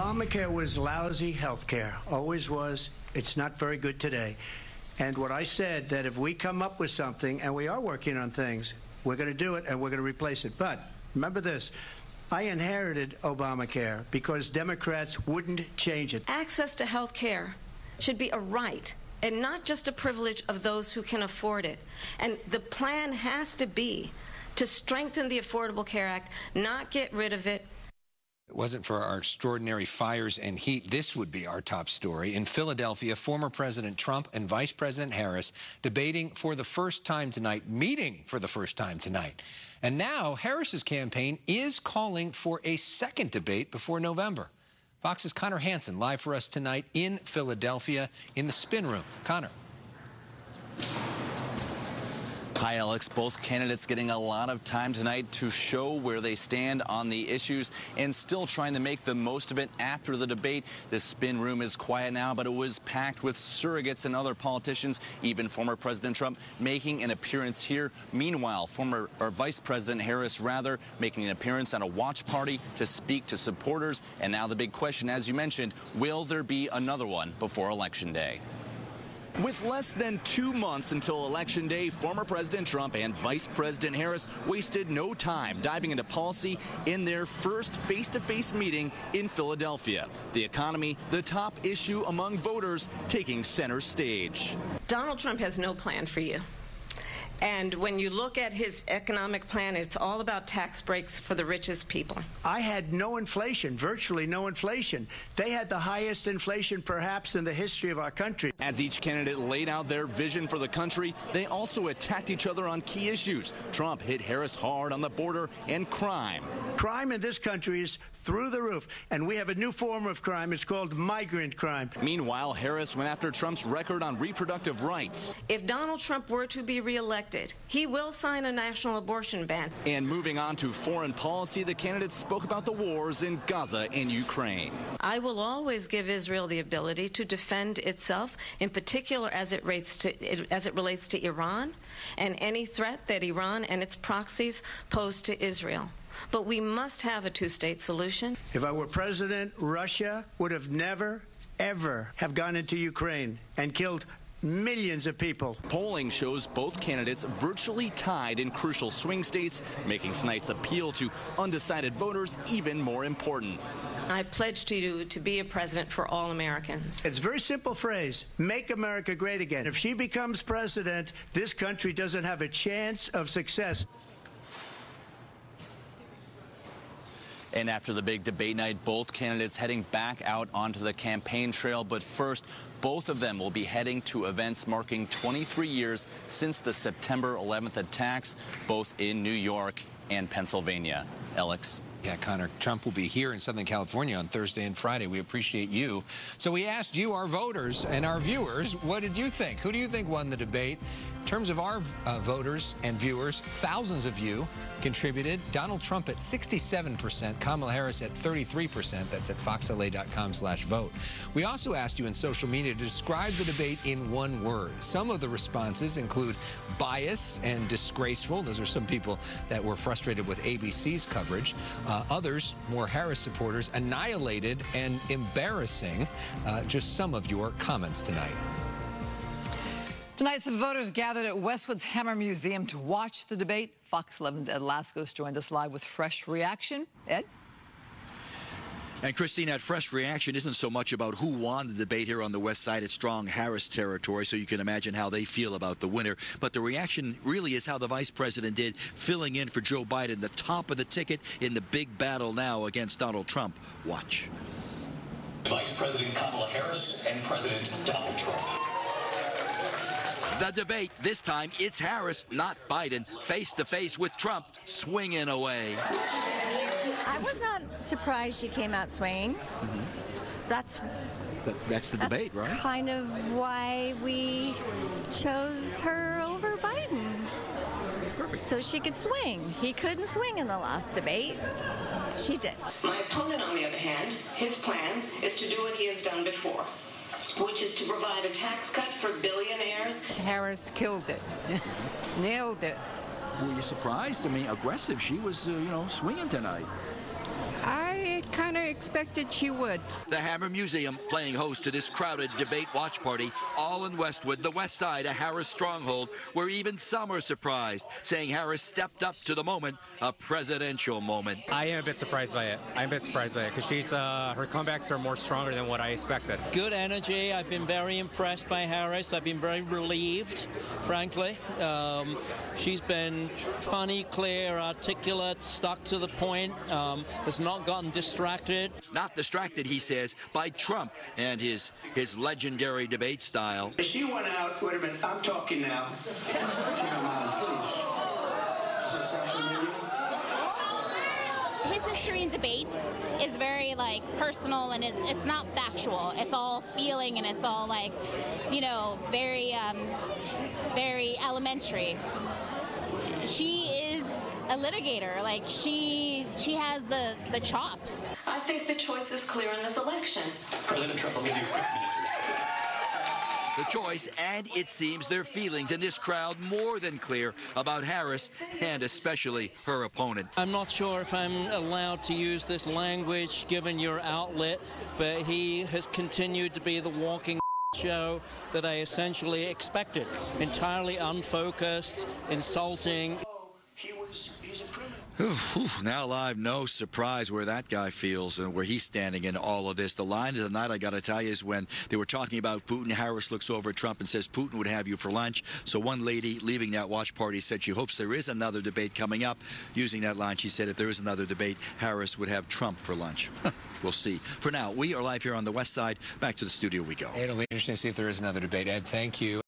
Obamacare was lousy health care, always was. It's not very good today. And what I said, that if we come up with something, and we are working on things, we're going to do it and we're going to replace it. But remember this, I inherited Obamacare because Democrats wouldn't change it. Access to health care should be a right and not just a privilege of those who can afford it. And the plan has to be to strengthen the Affordable Care Act, not get rid of it. If it wasn't for our extraordinary fires and heat, this would be our top story. In Philadelphia, former President Trump and Vice President Harris debating for the first time tonight, meeting for the first time tonight. And now Harris's campaign is calling for a second debate before November. Fox's Connor Hansen live for us tonight in Philadelphia in the spin room. Connor. Hi, Alex. Both candidates getting a lot of time tonight to show where they stand on the issues and still trying to make the most of it after the debate. This spin room is quiet now, but it was packed with surrogates and other politicians, even former President Trump making an appearance here. Meanwhile, Vice President Harris, making an appearance at a watch party to speak to supporters. And now the big question, as you mentioned, will there be another one before Election Day? With less than 2 months until Election Day, former President Trump and Vice President Harris wasted no time diving into policy in their first face-to-face meeting in Philadelphia. The economy, the top issue among voters, taking center stage. Donald Trump has no plan for you. And when you look at his economic plan, it's all about tax breaks for the richest people. I had no inflation, virtually no inflation. They had the highest inflation perhaps in the history of our country. As each candidate laid out their vision for the country, they also attacked each other on key issues. Trump hit Harris hard on the border and crime. Crime in this country is through the roof, and we have a new form of crime. It's called migrant crime. Meanwhile, Harris went after Trump's record on reproductive rights. If Donald Trump were to be reelected, he will sign a national abortion ban. And moving on to foreign policy, the candidates spoke about the wars in Gaza and Ukraine. I will always give Israel the ability to defend itself, in particular as it relates to Iran and any threat that Iran and its proxies pose to Israel. But we must have a two-state solution. If I were president, Russia would have never, ever have gone into Ukraine and killed millions of people. Polling shows both candidates virtually tied in crucial swing states, making tonight's appeal to undecided voters even more important. I pledge to you to be a president for all Americans. It's a very simple phrase, make America great again. If she becomes president, this country doesn't have a chance of success. And after the big debate night, both candidates heading back out onto the campaign trail. But first, both of them will be heading to events marking 23 years since the September 11th attacks, both in New York and Pennsylvania. Alex. Yeah, Connor, Trump will be here in Southern California on Thursday and Friday. We appreciate you. So we asked you, our voters and our viewers, what did you think? Who do you think won the debate? In terms of our voters and viewers, thousands of you contributed. Donald Trump at 67%, Kamala Harris at 33%. That's at foxla.com/vote. We also asked you in social media to describe the debate in one word. Some of the responses include bias and disgraceful. Those are some people that were frustrated with ABC's coverage. Others, more Harris supporters, annihilated and embarrassing. Just some of your comments tonight. Tonight, some voters gathered at Westwood's Hammer Museum to watch the debate. Fox 11's Ed Laskos joined us live with fresh reaction. Ed? And Christine, that fresh reaction isn't so much about who won the debate here on the west side. It's strong Harris territory, so you can imagine how they feel about the winner. But the reaction really is how the vice president did, filling in for Joe Biden, the top of the ticket in the big battle now against Donald Trump. Watch. Vice President Kamala Harris and President Donald Trump. The debate, this time it's Harris, not Biden, face-to-face with Trump, swinging away. I was not surprised she came out swinging. That's the debate, right? Kind of why we chose her over Biden. Perfect. So she could swing. He couldn't swing in the last debate. She did. My opponent, on the other hand, his plan is to do what he has done before, which is to provide a tax cut for billionaires. Harris killed it. Nailed it. Were you surprised? I mean, aggressive. She was, swinging tonight. I I kind of expected she would. The Hammer Museum playing host to this crowded debate watch party, all in Westwood, the west side, a Harris stronghold, where even some are surprised, saying Harris stepped up to the moment, a presidential moment. I am a bit surprised by it. Because she's her comebacks are more stronger than what I expected. Good energy. I've been very impressed by Harris. I've been very relieved, frankly. She's been funny, clear, articulate, stuck to the point, has not gotten distracted. Not distracted, he says, by Trump and his legendary debate style. She went out. Wait a minute. I'm talking now. Please. Does that sound familiar? His history in debates is very personal, and it's not factual. It's all feeling, and it's all very very elementary. She is a litigator. She has the chops. I think the choice is clear in this election. President Trump will give you a quick minute to respond. The choice, and it seems their feelings in this crowd more than clear about Harris and especially her opponent. I'm not sure if I'm allowed to use this language given your outlet, but he has continued to be the walking show that I essentially expected. Entirely unfocused, insulting. He's a criminal. Now live, no surprise where that guy feels and where he's standing in all of this. The line of the night, I got to tell you, is when they were talking about Putin. Harris looks over at Trump and says Putin would have you for lunch. So one lady leaving that watch party said she hopes there is another debate coming up. Using that line, she said if there is another debate, Harris would have Trump for lunch. We'll see. For now, we are live here on the west side. Back to the studio we go. It'll be interesting to see if there is another debate. Ed, thank you.